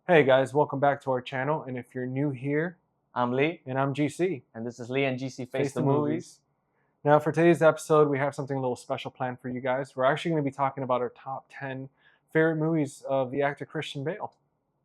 Hey guys, welcome back to our channel. And if you're new here, I'm Lee. and I'm GC. And this is Lee and GC Face the Movies. Movies. Now, for today's episode, we have something a little special planned for you guys. We're actually going to be talking about our top 10 favorite movies of the actor Christian Bale.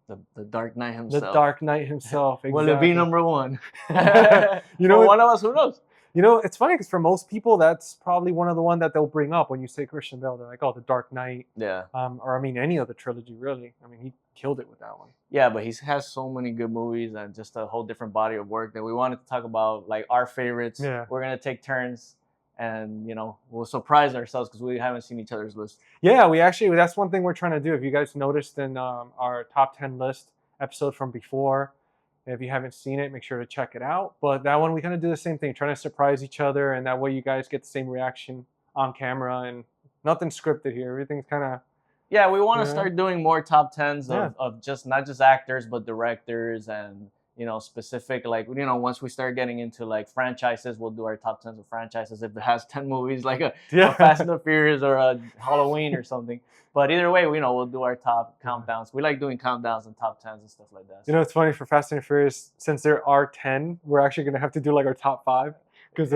The Dark Knight himself. The Dark Knight himself. Exactly. Will it be number one? You know, one of us, who knows? You know, it's funny because for most people, that's probably one of the ones that they'll bring up when you say Christian Bale. They're like, oh, The Dark Knight. Yeah. Or, I mean, any of the trilogy, really. I mean, he killed it with that one. Yeah, but he has so many good movies and just a whole different body of work that we wanted to talk about, like our favorites. Yeah. We're going to take turns and, you know, we'll surprise ourselves because we haven't seen each other's list. Yeah, that's one thing we're trying to do. If you guys noticed in our top 10 list episode from before, if you haven't seen it, make sure to check it out. But that one, we kind of do the same thing, trying to surprise each other, and that way you guys get the same reaction on camera, and nothing scripted here. Everything's kind of... Yeah, we want to start doing more top 10s of just not just actors, but directors and, you know, specific, like, you know, once we start getting into like franchises, we'll do our top 10s of franchises if it has 10 movies, like a Fast and the Furious or a Halloween or something. But either way, you know, we'll do our top countdowns. We like doing countdowns and top 10s and stuff like that. You know, it's funny for Fast and Furious, since there are 10, we're actually going to have to do like our top 5. Because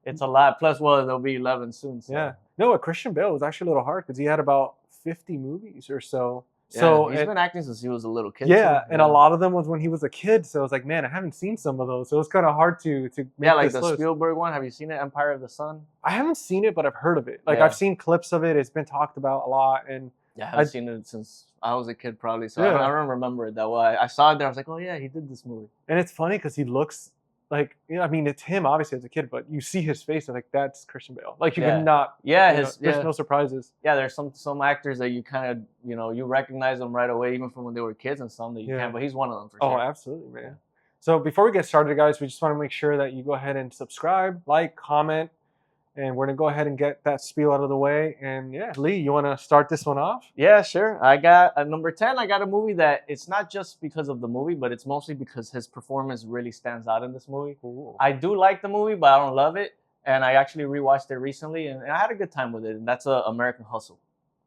it's a lot. Plus, well, there'll be 11 soon. So. Yeah. No, Christian Bale was actually a little hard because he had about 50 movies or so. Yeah, so he's been acting since he was a little kid. Yeah, and a lot of them was when he was a kid. So I was like, man, I haven't seen some of those. So it was kind of hard to make like this the list. Spielberg one. Have you seen it, Empire of the Sun? I haven't seen it, but I've heard of it. Like I've seen clips of it. It's been talked about a lot. And yeah, I haven't seen it since I was a kid, probably. So I don't remember it that well. I saw it there. I was like, oh yeah, he did this movie. And it's funny because he looks like, you know, I mean, it's him obviously as a kid, but you see his face and like that's Christian Bale. Like you cannot. Yeah, there's no surprises. Yeah, there's some actors that you kind of, you know, you recognize them right away, even from when they were kids, and some that you can't. But he's one of them for sure. Oh, absolutely, man. So before we get started, guys, we just want to make sure that you go ahead and subscribe, like, comment, and we're gonna go ahead and get that spiel out of the way. And yeah, Lee, you want to start this one off? Yeah, sure. I got at number 10. I got a movie that it's not just because of the movie, but it's mostly because his performance really stands out in this movie. Ooh. I do like the movie, but I don't love it. And I actually rewatched it recently, and I had a good time with it. And that's American Hustle.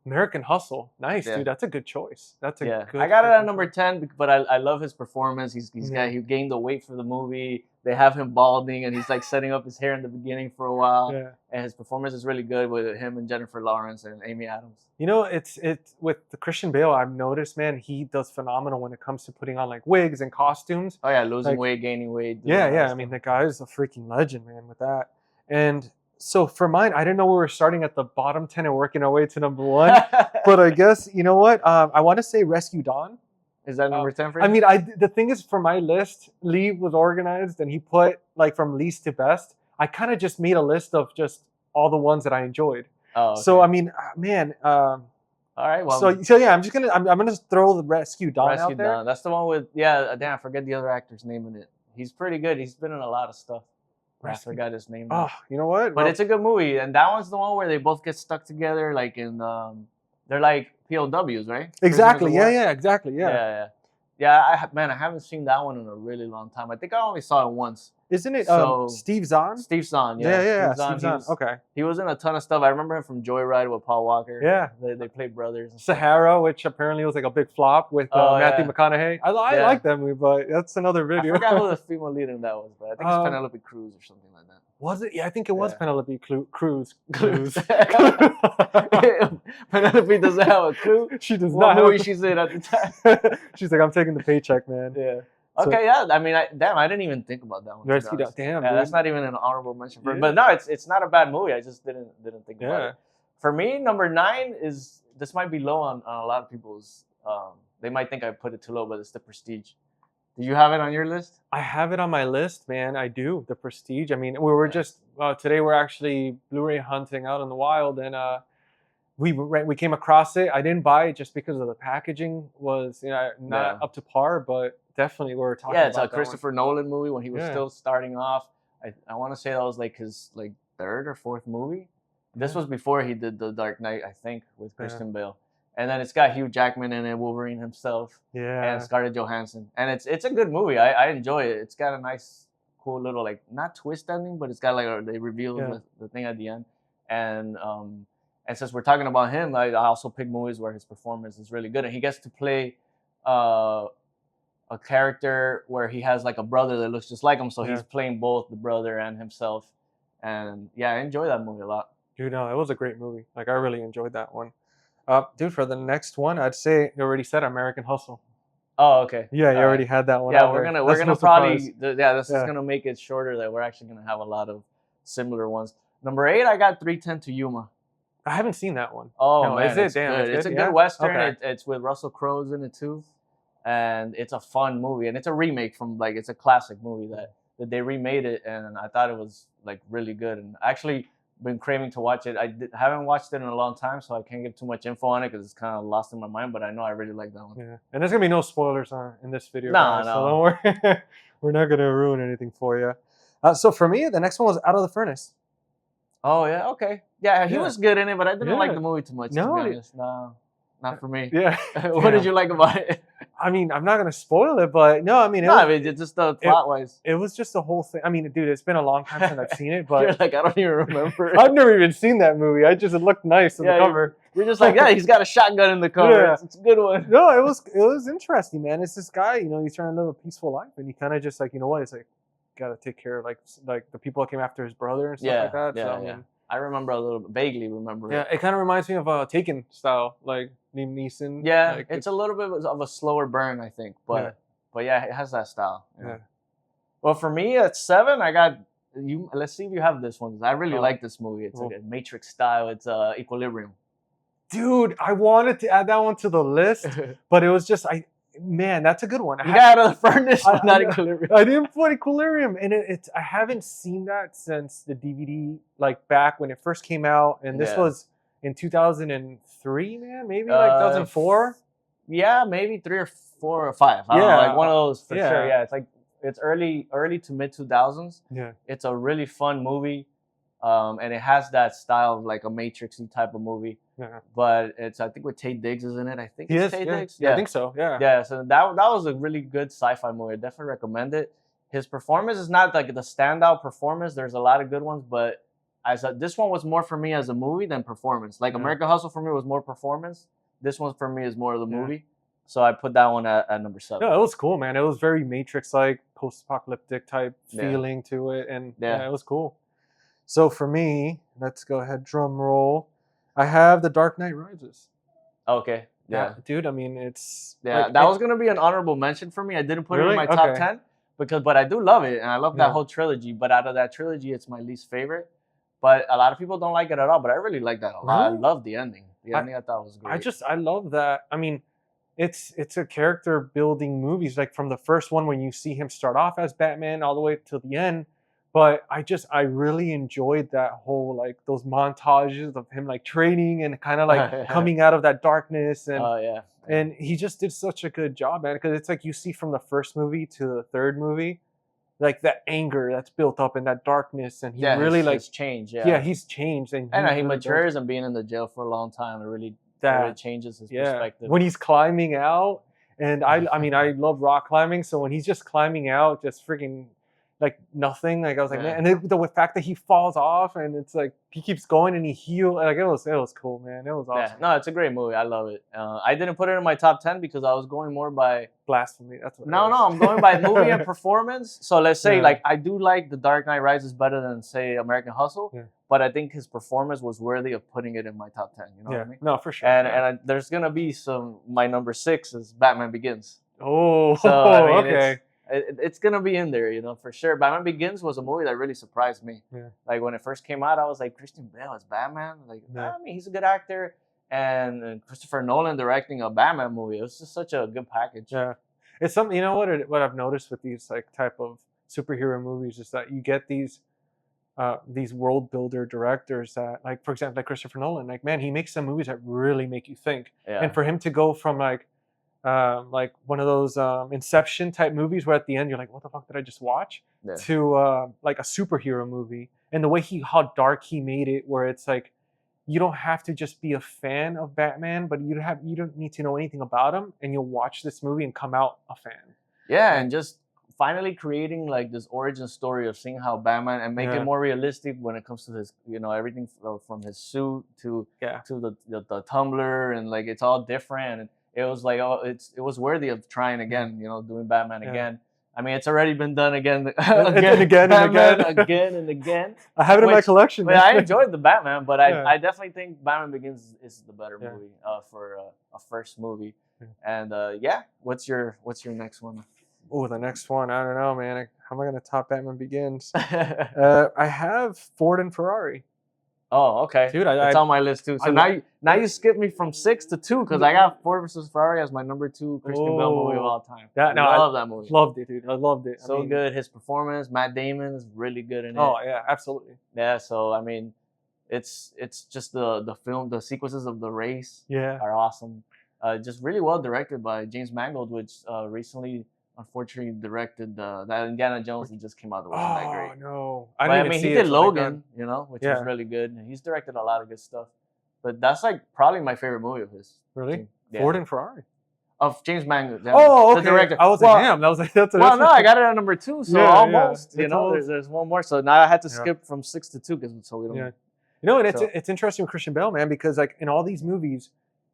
American Hustle, nice, dude. That's a good choice. That's a good. I got it at number 10, but I love his performance. He gained the weight for the movie. They have him balding, and he's like setting up his hair in the beginning for a while. Yeah. And his performance is really good with him and Jennifer Lawrence and Amy Adams. You know, it's with the Christian Bale. I've noticed, man, he does phenomenal when it comes to putting on like wigs and costumes. Oh yeah, losing weight, gaining weight. Yeah. I mean, the guy is a freaking legend, man, with that. And so for mine, I didn't know we were starting at the bottom 10 and working our way to number 1. But I guess, you know what? I want to say Rescue Dawn. Is that number 10 for you? I mean, the thing is, for my list, Lee was organized and he put like from least to best. I kind of just made a list of just all the ones that I enjoyed. Oh, okay. So I mean, man. All right. Well. So yeah, I'm gonna throw the Rescue Dawn out there. Dawn. That's the one with damn, I forget the other actor's name in it. He's pretty good. He's been in a lot of stuff. I forgot his name. Oh, you know what? But it's a good movie, and that one's the one where they both get stuck together, like in they're like POWs, right? Exactly. Yeah. Exactly. Yeah. I haven't seen that one in a really long time. I think I only saw it once. Isn't it Steve Zahn? Steve Zahn, yeah. Steve Zahn. Okay. He was in a ton of stuff. I remember him from Joyride with Paul Walker. Yeah. They played brothers. Sahara, which apparently was like a big flop with Matthew McConaughey. I like that movie, but that's another video. I forgot who the female lead in that was, but I think it's Penelope Cruz or something like that. Was it? Yeah, I think it was Penelope Cruz. Penelope doesn't have a clue. She does what not. What movie she's in at the time? She's like, I'm taking the paycheck, man. Yeah. Okay, yeah. I mean, I didn't even think about that one. Damn, that's not even an honorable mention for. But no, it's not a bad movie. I just didn't think about it. For me, number 9 is this might be low on a lot of people's. They might think I put it too low, but it's The Prestige. Do you have it on your list? I have it on my list, man. I do. The Prestige. I mean, we were just today. We're actually Bluray hunting out in the wild, and we came across it. I didn't buy it just because of the packaging was not up to par, but definitely we were talking. Yeah, it's about a Christopher Nolan movie when he was still starting off. I want to say that was like his 3rd or 4th movie. This was before he did The Dark Knight, I think, with Christian Bale. And then it's got Hugh Jackman in it, Wolverine himself, and Scarlett Johansson. And it's a good movie. I enjoy it. It's got a nice, cool little not twist ending, but it's got they reveal the thing at the end. And since we're talking about him, I also pick movies where his performance is really good, and he gets to play a character where he has like a brother that looks just like him, so he's playing both the brother and himself. And yeah, I enjoy that movie a lot. Dude, no, it was a great movie. Like, I really enjoyed that one. Dude, for the next one, I'd say you already said American Hustle. Oh, okay. Yeah, you already had that one. Yeah, out we're there. gonna probably this is gonna make it shorter. That we're actually gonna have a lot of similar ones. Number 8, I got 3:10 to Yuma. I haven't seen that one. Oh no, man, is it? it's Damn, good. It's a good western. It's with Russell Crowe's in it too, and it's a fun movie. And it's a remake from like it's a classic movie that they remade it, and I thought it was like really good. And actually been craving to watch it. I haven't watched it in a long time, so I can't give too much info on it because it's kind of lost in my mind. But I know I really like that one. Yeah, and there's gonna be no spoilers in this video. No, guys, so don't worry. We're not gonna ruin anything for you. So for me, the next one was Out of the Furnace. Oh yeah, okay, yeah, he was good in it, but I didn't like the movie too much. No, to be honest. No, not for me. Yeah. What did you like about it? I mean, I'm not gonna spoil it, but no, I mean, it's just the plot wise. It was just the whole thing. I mean, dude, it's been a long time since I've seen it, but you're like, I don't even remember. I've never even seen that movie. It looked nice on the cover. You're just like, yeah, he's got a shotgun in the cover. Yeah. It's a good one. No, it was interesting, man. It's this guy, he's trying to live a peaceful life, and he kind of just like, you know what? It's like, gotta take care of like the people that came after his brother and stuff like that. Yeah, so, I mean, I remember a little bit, vaguely remember. Yeah, it kind of reminds me of Taken style, like Liam Neeson. Yeah, like, it's a little bit of a slower burn, I think, but yeah, it has that style. Yeah. Well, for me at 7, I got you. Let's see if you have this one. I really like this movie. It's like a Matrix style. It's Equilibrium. Dude, I wanted to add that one to the list, but it was just man, that's a good one. You got Out of the Furnace, not Equilibrium. I didn't put Equilibrium, and I haven't seen that since the DVD, like back when it first came out, and this was in 2003, man, maybe like 2004. Yeah, maybe 3 or 4 or 5. I don't know, like one of those for sure. Yeah, it's like it's early to mid 2000s. Yeah, it's a really fun movie, and it has that style of like a Matrixy type of movie. Yeah. But I think with Taye Diggs is in it. I think it's Taye Diggs. Yeah, I think so. Yeah. Yeah. So that was a really good sci-fi movie. I definitely recommend it. His performance is not like the standout performance. There's a lot of good ones, but this one was more for me as a movie than performance. Like American Hustle for me was more performance. This one for me is more of the movie. So I put that one at number 7. No, it was cool, man. It was very Matrix-like, post-apocalyptic type feeling to it, and it was cool. So for me, let's go ahead, drum roll. I have The Dark Knight Rises. Okay. Yeah. Dude, I mean, it's... Yeah, that was going to be an honorable mention for me. I didn't put it in my top 10, but I do love it, and I love that whole trilogy. But out of that trilogy, it's my least favorite. But a lot of people don't like it at all, but I really like that a lot. I love the ending. The ending I thought was great. I love that. I mean, it's a character building movies, like from the first one when you see him start off as Batman all the way to the end. But I really enjoyed that whole, like, those montages of him, like, training and kind of, like, coming out of that darkness. And and he just did such a good job, man, because it's like you see from the first movie to the third movie, like, that anger that's built up in that darkness. And he really, he's changed, he's changed. And he matures and being in the jail for a long time. It really changes his perspective. When he's climbing out, and I mean, I love rock climbing, so when he's just climbing out, just freaking... like nothing, like I was like, man, and the fact that he falls off and it's like he keeps going and he heals, like it was cool, man. It was awesome. No, it's a great movie. I love it. I didn't put it in my top 10 because I was going more by blasphemy. That's what. No, I'm going by movie and performance. So let's say like I do like The Dark Knight Rises better than say American Hustle, but I think his performance was worthy of putting it in my top 10. You know what I mean? No, for sure. And there's gonna be my number 6 is Batman Begins. Oh, so I mean, okay. It's gonna be in there, for sure. Batman Begins was a movie that really surprised me. Yeah. Like when it first came out, I was like, Christian Bale as Batman. Like, I mean, he's a good actor, and Christopher Nolan directing a Batman movie. It was just such a good package. Yeah, it's something. You know what I've noticed with these like type of superhero movies is that you get these world builder directors that, like, for example, like Christopher Nolan. Like, man, he makes some movies that really make you think. Yeah. And for him to go from like one of those Inception type movies where at the end you're like, what the fuck did I just watch? To like a superhero movie, and the way how dark he made it, where it's like you don't have to just be a fan of Batman, but you don't need to know anything about him, and you'll watch this movie and come out a fan. Yeah, and just finally creating like this origin story of seeing how Batman and make it more realistic when it comes to his, everything from his suit to the tumbler, and like it's all different. And it was like, oh, it was worthy of trying again. You know, doing Batman again. I mean, it's already been done again, again again and again. I have it in my collection. But I enjoyed the Batman, but I definitely think Batman Begins is the better movie for a first movie. And what's your next one? Oh, the next one, I don't know, man. How am I gonna top Batman Begins? I have Ford and Ferrari. Oh, okay. Dude, it's on my list too. So now you skip me from 6 to 2 because I got Ford versus Ferrari as my number 2 Christian Bale movie of all time. I love that movie. Loved it, dude. I loved it. So good. His performance, Matt Damon is really good in it. Oh yeah, absolutely. Yeah. So I mean, it's just the film, the sequences of the race are awesome. Just really well directed by James Mangold, which recently, unfortunately, directed that Indiana Jones that just came out that wasn't that great. Oh no! I mean, he did Logan, you know, which was really good, and he's directed a lot of good stuff. But that's like probably my favorite movie of his. Really? Yeah. Ford and Ferrari. Of James Mangold. Oh, okay. The director. I was like, damn, that was like that's. Well, no, I got it at number 2, so almost. You know, there's one more. So now I had to skip from 6 to 2 because so we don't. Yeah. You know, and it's interesting with Christian Bale, man, because like in all these movies,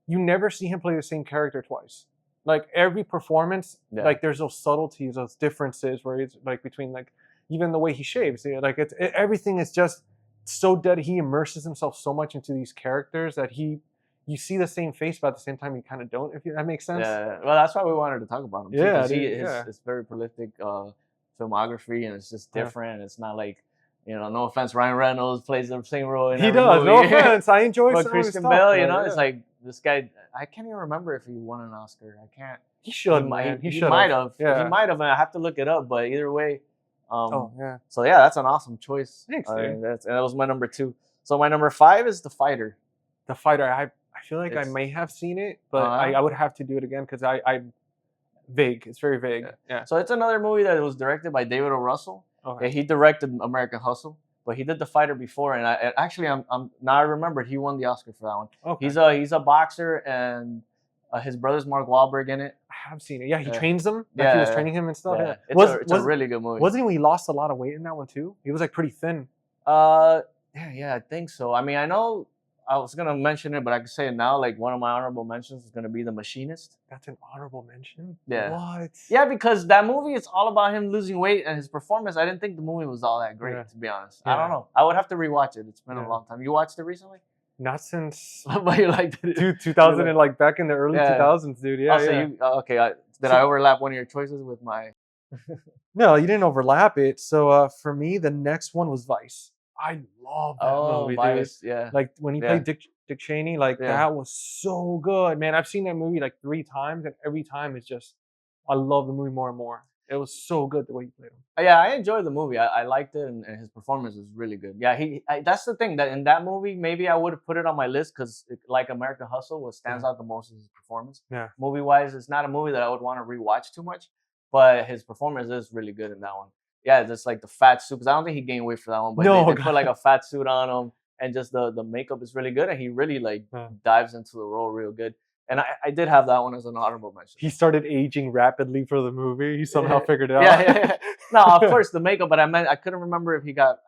you never see him play the same character twice. Like every performance, like there's those subtleties, those differences where it's like between like even the way he shaves, like everything is just so dead. He immerses himself so much into these characters that you see the same face, but at the same time you kind of don't. If that makes sense. Yeah. Well, that's why we wanted to talk about him. Yeah, it's very prolific filmography, and it's just different. It's not like. You know, no offense, Ryan Reynolds plays the same role in every movie. No offense. I enjoy some Christian Bale, you know, it's like this guy. I can't even remember if he won an Oscar. I can't. He should. He might have. Yeah. He might have. I have to look it up. But either way. So that's an awesome choice. Thanks, dude. And that was my number 2. So my number 5 is The Fighter. The Fighter. I feel like I may have seen it, but I would have to do it again because I'm vague. It's very vague. Yeah. So it's another movie that was directed by David O. Russell. Okay. Yeah, he directed American Hustle, but he did The Fighter before, and I'm now I remembered he won the Oscar for that one. Okay. He's a boxer, and his brother's Mark Wahlberg in it. I have seen it. Yeah, he trains him. He was training him and stuff. Yeah. It's a really good movie. Wasn't he lost a lot of weight in that one too? He was like pretty thin. Yeah, I think so. I mean, I know. I was gonna mention it, but I can say it now. Like one of my honorable mentions is gonna be The Machinist. That's an honorable mention? Yeah. What? Yeah, because that movie is all about him losing weight and his performance. I didn't think the movie was all that great, to be honest. I don't know. I would have to rewatch it. It's been a long time. You watched it recently? Not since. But you liked it. 2000 and like back in the early 2000s, dude. Yeah. Okay. Did I overlap one of your choices with my? No, you didn't overlap it. So for me, the next one was Vice. I love that movie, Vice, dude. Yeah. Like when he played Dick Cheney, like that was so good, man. I've seen that movie like 3 times, and every time it's just, I love the movie more and more. It was so good the way he played him. Yeah, I enjoyed the movie. I liked it, and his performance was really good. Yeah, that's the thing, that in that movie, maybe I would have put it on my list because like American Hustle, what stands out the most is his performance. Yeah. Movie-wise, it's not a movie that I would want to rewatch too much, but his performance is really good in that one. Yeah, just like the fat suit, because I don't think he gained weight for that one, but they put like a fat suit on him, and just the makeup is really good, and he really like dives into the role real good. And I did have that one as an honorable mention. He started aging rapidly for the movie. He somehow figured it out. Yeah. No, of course the makeup, but I couldn't remember if he got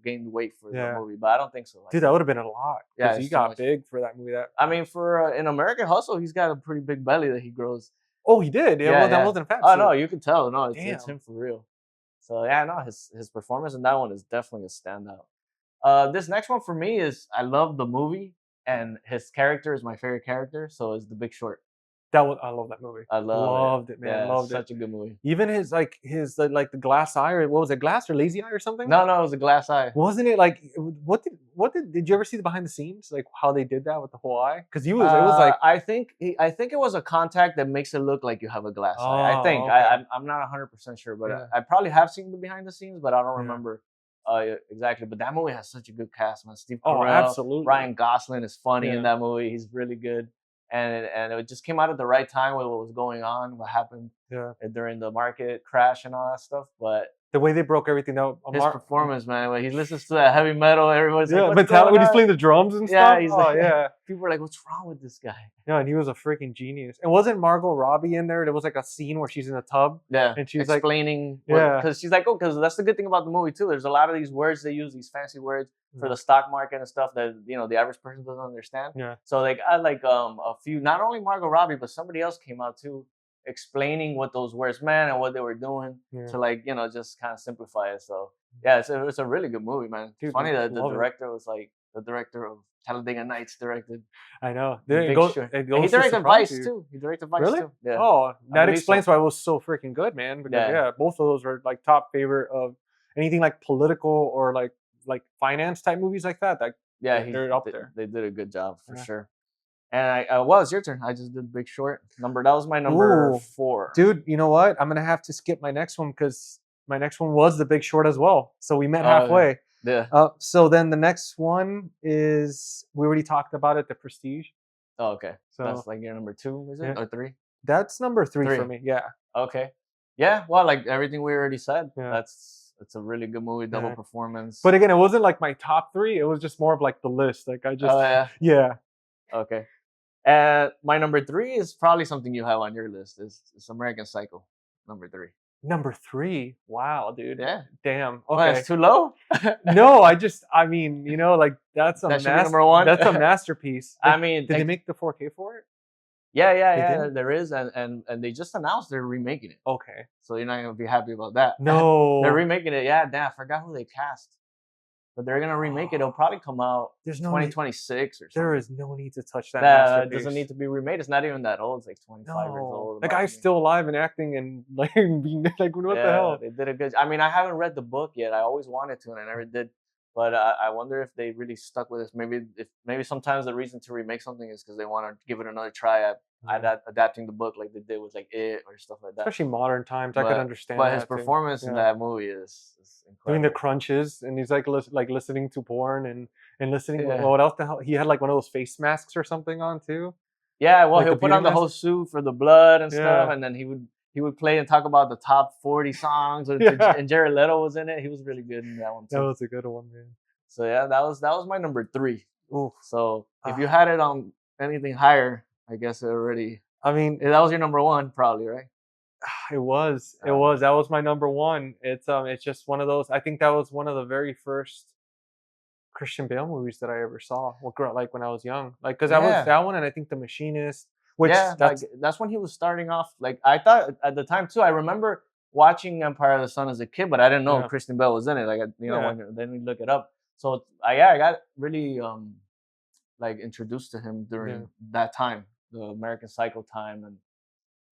gained weight for the movie, but I don't think so. Dude, that would have been a lot. Yeah, he got big for that movie. I mean, for in American Hustle, he's got a pretty big belly that he grows. Oh, he did. Yeah, that wasn't a fat suit. Oh no, you can tell. No, it's him for real. So yeah, no, his performance in that one is definitely a standout. This next one for me is, I love the movie, and his character is my favorite character. So it's The Big Short. I love that movie. I loved it, man. Yeah, loved such a good movie. Even his the glass eye, or what was it, glass or lazy eye or something? No, it was a glass eye. Wasn't it like did you ever see the behind the scenes, like how they did that with the whole eye? Because it was like, I think it was a contact that makes it look like you have a glass eye. I think I'm not 100% sure, but I probably have seen the behind the scenes, but I don't remember exactly. But that movie has such a good cast, man. Steve Carell, absolutely. Ryan Gosling is funny in that movie. He's really good. And it just came out at the right time with what was going on, what happened during the market crash and all that stuff. But The way they broke everything down. His performance, man, when he listens to that heavy metal, everyone's like, "What's Metallica, going when he's on?" playing the drums and Yeah, stuff. he's Oh like, yeah. people are like, "What's wrong with this guy?" Yeah, and he was a freaking genius. And wasn't Margot Robbie in there? There was like a scene where she's in a tub. Yeah, and she's explaining. Yeah. Because she's like, "Oh, because that's the good thing about the movie too. There's a lot of these words they use, these fancy words for the stock market and stuff that the average person doesn't understand." Yeah. So like I like a few, not only Margot Robbie, but somebody else came out too, explaining what those words meant and what they were doing to like just kind of simplify it. So yeah, it's a really good movie, man. Dude, it's funny that the love it. director was like the director of Talladega Nights directed. I know. Big goes Short. It And goes he to directed surprise Vice you. too. He directed Vice Really? too. Yeah. Oh, that believe explains so. why it was so freaking good, man. Because Yeah. both of those were like top favorite of anything like political or like finance type movies like that. Like Yeah, they're up there. They did a good job for Yeah. sure. And well, it's your turn. I just did Big Short. That was my number 4. Dude, you know what? I'm gonna have to skip my next one because my next one was The Big Short as well. So we met halfway. Yeah. So then the next one is, we already talked about it, The Prestige. Oh, okay. So that's like your number 2, is it? Or 3? That's number 3 for me. Yeah. Okay. Yeah. Well, like everything we already said. Yeah. It's a really good movie, double performance. But again, it wasn't like my top 3. It was just more of like the list. Like I just. Oh yeah. Yeah. Okay. And my number 3 is probably something you have on your list. It's American Psycho, number 3. Number 3. Wow, dude. Yeah. Damn. Okay. Well, that's too low. No, I mean, like that's a that should be number 1. That's a masterpiece. I mean, did they make the 4K for it? Yeah. There is, and they just announced they're remaking it. Okay. So you're not gonna be happy about that. No. They're remaking it. Yeah, damn, I forgot who they cast. But they're gonna remake it. It'll probably come out 2026 or something. There is no need to touch that. It doesn't need to be remade. It's not even that old. It's like 25 years old. The guy's still alive and acting and like being like, what the hell? They did a good. I mean, I haven't read the book yet. I always wanted to, and I never did. But I wonder if they really stuck with this. Maybe sometimes the reason to remake something is because they want to give it another try at adapting the book, like they did with like It or stuff like that. Especially modern times, I could understand. But his performance in that movie is incredible. Doing the crunches, and he's like listening to porn and listening. Well, what else the hell? He had like one of those face masks or something on too. Yeah, well, he'll put on the whole suit for the blood and stuff, and then he would play and talk about the top 40 songs. And Jared Leto was in it. He was really good in that one too. That was a good one, man. So yeah, that was my number 3. Ooh. So if you had it on anything higher, I guess it already. I mean, that was your number 1, probably, right? It was. That was my number 1. It's just one of those. I think that was one of the very first Christian Bale movies that I ever saw. Like when I was young, like because I was that one, and I think The Machinist. Which that's when he was starting off. Like I thought at the time too. I remember watching Empire of the Sun as a kid, but I didn't know Christian Bale was in it. Like then we look it up. So I got really like introduced to him during that time, the American Psycho time, and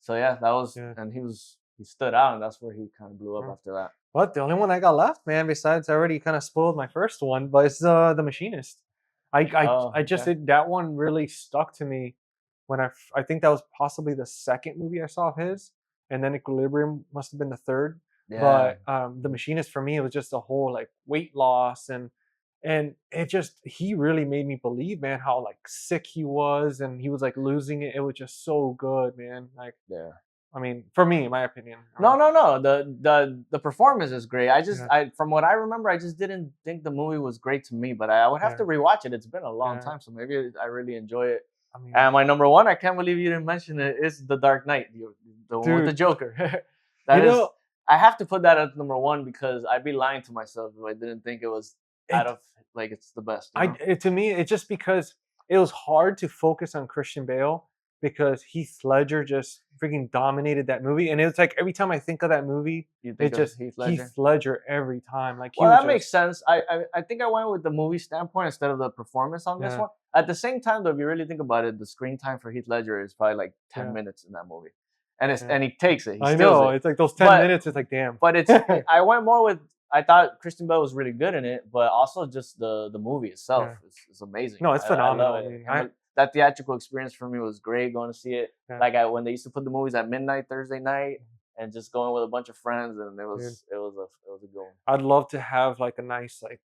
so that was and he stood out, and that's where he kind of blew up after that. But the only one I got left, man, besides I already kind of spoiled my first one, but it's The Machinist. That one really stuck to me when I think that was possibly the second movie I saw of his, and then Equilibrium must have been the third. Yeah. But The Machinist for me, it was just a whole like weight loss and it just, he really made me believe, man, how like sick he was and he was like losing it. It was just so good, man. Like I mean, for me, in my opinion. No. The performance is great. From what I remember, I just didn't think the movie was great to me. But I would have to rewatch it. It's been a long time, so maybe I really enjoy it. I mean, and my number 1, I can't believe you didn't mention it, is The Dark Knight, the one with the Joker. I have to put that as number 1 because I'd be lying to myself if I didn't think it was it's the best. To me, it's just because it was hard to focus on Christian Bale because Heath Ledger just freaking dominated that movie, and it's like every time I think of that movie, it's just Heath Ledger every time. Like, that makes sense. I think I went with the movie standpoint instead of the performance on this one. At the same time, though, if you really think about it, the screen time for Heath Ledger is probably like 10 minutes in that movie, and he takes it. I know it's like those 10 minutes. It's like damn. But it's I went more with. I thought Christian Bale was really good in it, but also just the movie itself is amazing. No, it's phenomenal. That theatrical experience for me was great going to see it. Like when they used to put the movies at midnight Thursday night, and just going with a bunch of friends, and it was a good one. I'd love to have like a nice like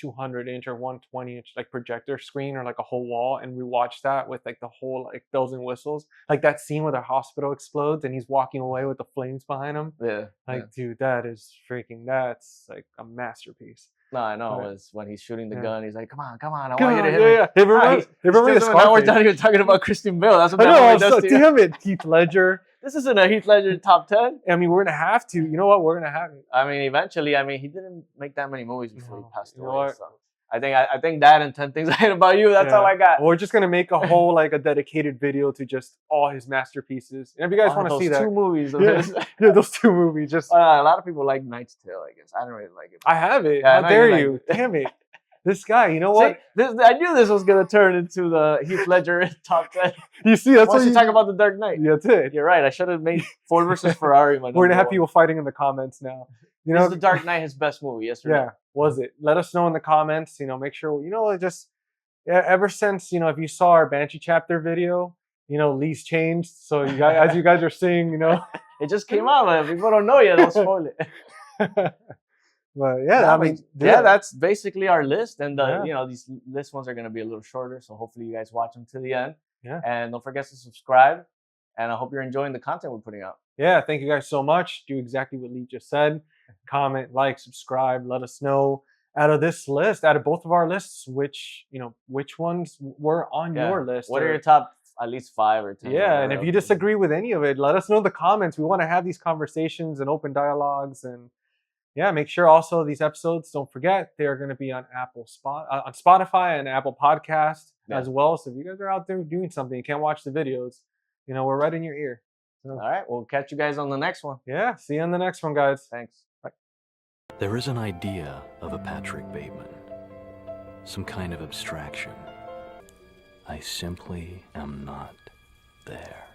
200-inch or 120-inch like projector screen or like a whole wall and rewatch that with like the whole like bells and whistles. Like that scene where the hospital explodes and he's walking away with the flames behind him. Yeah. Like, dude, that's like a masterpiece. No, I know. Right. It's when he's shooting the gun. He's like, "Come on, I Come want you to on, hit me." yeah. It reminds me now we're not even talking about Christian Bale. That's what that movie does to you. Damn it, Heath Ledger. This isn't a Heath Ledger top 10. I mean, we're gonna have to. You know what? We're gonna have it. I mean, eventually. I mean, he didn't make that many movies before he passed away. What? So I think that and 10 Things I Hate About You. That's all I got. We're just gonna make a whole like a dedicated video to just all his masterpieces. And if you guys want to see that, 2 movies. Of his. Yeah, those 2 movies. Just a lot of people like Knight's Tale. I guess I don't really like it. I have it. Yeah, How dare you? Damn it. This guy, you know what? See, I knew this was gonna turn into the Heath Ledger top 10. You see, that's Once what you talk about the Dark Knight. That's it. You're right. I should have made Ford versus Ferrari. We're gonna have people fighting in the comments now. You know, is the Dark Knight his best movie? Yes or no? Was it? Let us know in the comments. You know, make sure. You know, just ever since if you saw our Banshee chapter video, Lee's changed. So you guys, as you guys are seeing, it just came out. Man. People don't know yet. Don't spoil it. But yeah, I mean, that's basically our list, and these list ones are going to be a little shorter, so hopefully you guys watch them to the end. Yeah, and don't forget to subscribe, and I hope you're enjoying the content we're putting out. Yeah, thank you guys so much. Do exactly what Lee just said. Comment, like, subscribe. Let us know out of this list, out of both of our lists, which ones were on your list. What are your top at least 5 or 10? Yeah, and if you disagree with any of it, let us know in the comments. We want to have these conversations and open dialogues. And yeah, make sure also these episodes, don't forget, they're going to be on on Spotify and Apple Podcast as well. So if you guys are out there doing something, you can't watch the videos, we're right in your ear. So, all right, we'll catch you guys on the next one. Yeah, see you on the next one, guys. Thanks. Bye. There is an idea of a Patrick Bateman, some kind of abstraction. I simply am not there.